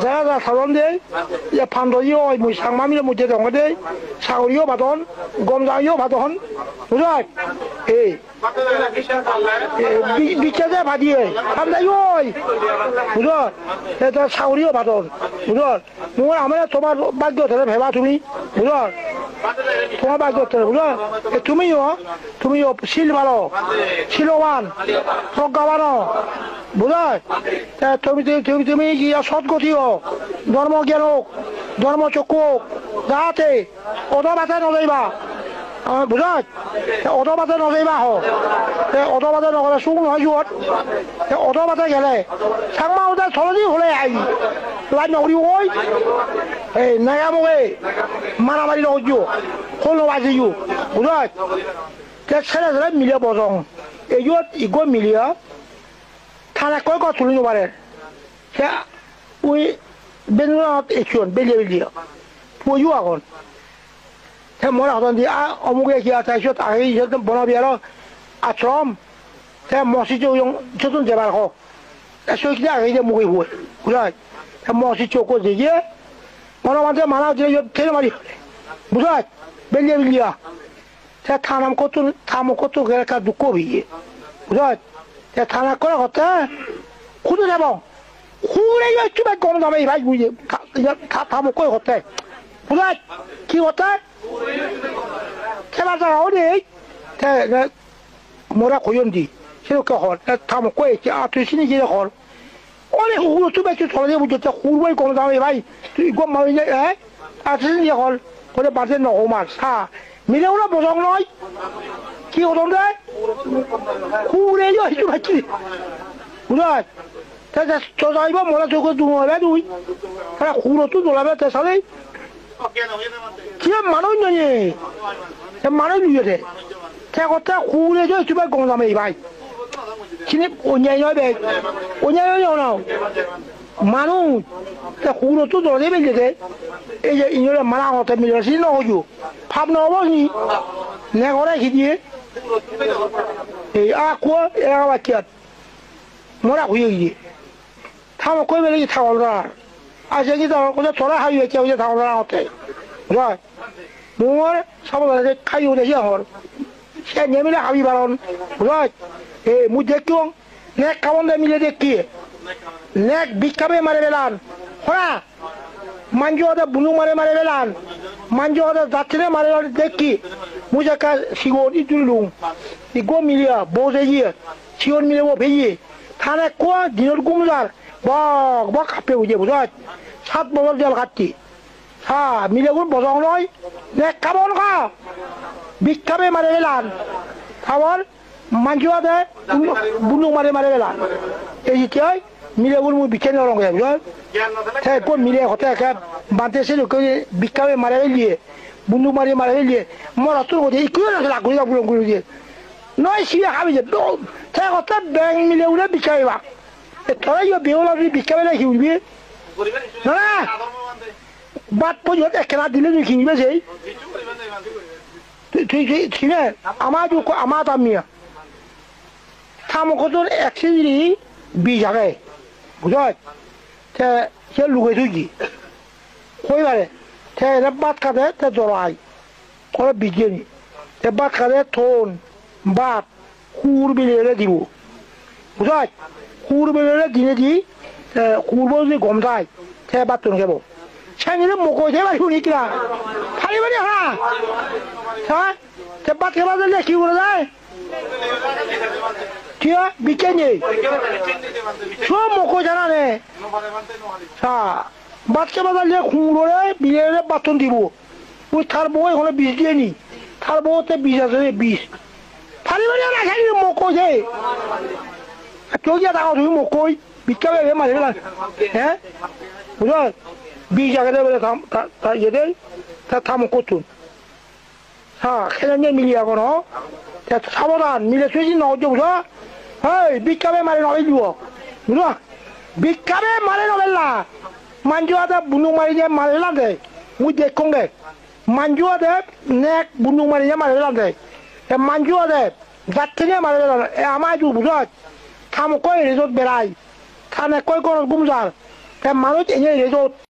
যারা সাধন দেয় যে ফান্দরিও মুই সাংমামিলে মুজে দङ দে সাগরিও বাদন গমজাইও বাদন বুঝাই এই বিচারে ভাদিয়ে ফান্দাইও বুঝো এটা সাগরিও বাদন বুঝো মোর আমরা তোমার ভাগ্য ধরে ভেবা তুমি বুঝো তোমার ভাগ্য ধরে বুঝো তুমিও শিল ভালো শিলবান প্রজ্ঞাবান বুঝো তুমি গিয়া সৎগতিও ধর্ম জ্ঞান হোক ধর্ম চক্ষু হোক যাতে অধবাতে নজাইবা বুঝাত অধবাতে নজাইবা হোক অধবাতে নগলে সুখ নহয় যুৱত অধবাতে গেলে চাংমা ওটা চলদি হলে আই লাইন নকৰি ঐ এই নাগামে মারামারি নজু হল বাজিও বুঝাত ছেড়ে ছেড়ে মিলে বজং এই ইগো মিলিয়া থানা কয় কথা তুলি নবারে সে ওই বেনুনত একজন বেলিয়ে পুজো এখন সে মনে হতন দিয়ে অমুকে কি তাৰপিছত আহি বনাবি আৰু আশ্রম সে মসজিদ যতন যাবার হোক সৈকি আগে যে মুখে হুয়ে বুঝায় মসজিদ চৌকো দিয়ে মনে মাঝে মানা যে ঠেলে মারি বুঝায় বেলিয়া সে থানাম কত থামো কত একটা দুঃখ হইয়ে বুঝায় সে থানা করে হতে খুঁজে যাব খুঁড়ে একটু কম দামে ভাই বুঝে থামো করে হতে বুঝায় কি হতে খেলা যাওয়া নেই মোরা খোঁজন দি সেরকম হল থামো করে তুই চিনি গিয়ে হল অনেক হুড়ো তুমি একটু চলে বুঝতে হুড়বই কম দামে ভাই তুই গম মারি হ্যাঁ আর চিনি হল করে বাজে নহমার সা মিলেও না বজং নয় কি হতো দেয় হুড়ে একটু ভাবছি বুঝায় যাইব মনে চোখ দুবে তুই তারা হুড়ো দোলাবে তেসালে কি মানুষ নয় মানুষ লুয়েছে সে কথা হুড়ে যে তুমি গম দামে ভাই চিনি অন্যায় নয় বে অন্যায় নাও মানুষ হুড়ো দোলে বেরিয়েছে এই যে ইঞ্জরে মারা হতে মিলে চিনি নহজু ভাব নহব নি নেগরে খিদিয়ে এই আকো এরা বাচ্চাত মোরা হয়ে গিয়ে থামো কই বেলে থাকল আছে কি কোথাও চলা হাই হয়েছে ওই যে থাকল হতে রয় মোর সব খাই উঠেছে হর সে নেমিলে হাবি বারণ রয় এ মুই দেখিও নেক কামন মিলে দেখি নেক বিক্ষাবে মারে বেলান হ্যাঁ মাঞ্জু হতে বুনু মারে বেলান মাঞ্জু হতে যাত্রী মারে দেখি মুই যে শিগর ইতুলুম ইগো মিলিয়া বসে গিয়ে শিগর মিলে ভেজিয়ে থানে কোয়া দিনের গুমজার বক বক কাঁপে বুঝে বুঝাত 7 বছর জেল কাটতি হ্যাঁ মিলে গুণ বজং নয় নেক কামন খা বিক্ষাবে মারে বেলান খাবার মাঞ্জুয়া দেয় বুনু মারে বেলান এই যে মিলে গুণ মুই বিখ্যাত রঙ বুঝাত সে কোন মিলে হতে বাঁধতেছিল বিক্ষাবে মারে দিয়ে বুনু মারে দিয়ে মরা তোর মধ্যে একটু লাগুলি বুলং দিয়ে নয় সিয়ে খাবি যে সে কথা ব্যাংক মিলে উঠে বিক্ষাবে বা তোরা বেহলা বিক্ষাবে না কিনবি না বাদ পর্যন্ত একলা দিলে তুই কিনবে সেই তুই ঠিক আমার দামিয়া থামকতর 1 কেজি 20 টাকায় বুঝায় সে লুকে থুকি কইবারে সে বাদ খাতে তে জড়াই করে বিজ্ঞানী সে বাদ খাতে থন বাদ কুর বিলে দিব বুঝায় কুর বিলে দিনে দি কুরব যদি গম যায় সে বাদ তুন খাব সেগুলো মুখো সে বা শুনি কিনা খালি বাড়ি হ্যাঁ সে বাদ খেলা দিলে কি করে যায় কি বিজ্ঞানী সব মুখো জানা নে বাচ্চা বাজালে খুঁড়ে বিয়ে বাতন দিব ওই তার বউ এখানে 20 দিয়ে নি তার বউতে 20 আছে 20 ফালি বাড়ি না খালি মুখো যে কেউ গিয়ে থাকো তুমি মুখোই ভিক্ষা পেয়ে মাঝে হ্যাঁ বুঝল 20 টাকা দেবে তার ইয়ে দেয় তার থামো করতুন হ্যাঁ খেলে নিয়ে মিলিয়ে এখন সাবধান মিলে চুয়েছি নজর বুঝো হ্যাঁ ভিক্ষা পেয়ে মারে নবে দিব বুঝলো ভিক্ষা পেয়ে মারে নবেল না মাঞ্জুয়াতে বুনু মারি দিয়ে মারে লাদে মুই দেখুন দে মাঞ্জুয়াতে নেক বুনু মারি দিয়ে মারে লাদে মাঞ্জুয়াতে যাত্রী নিয়ে মারে আমার বুঝত থামো কই রিজোর্ট বেড়াই থানে কই কোন গুমজার মানুষ এনে রেজো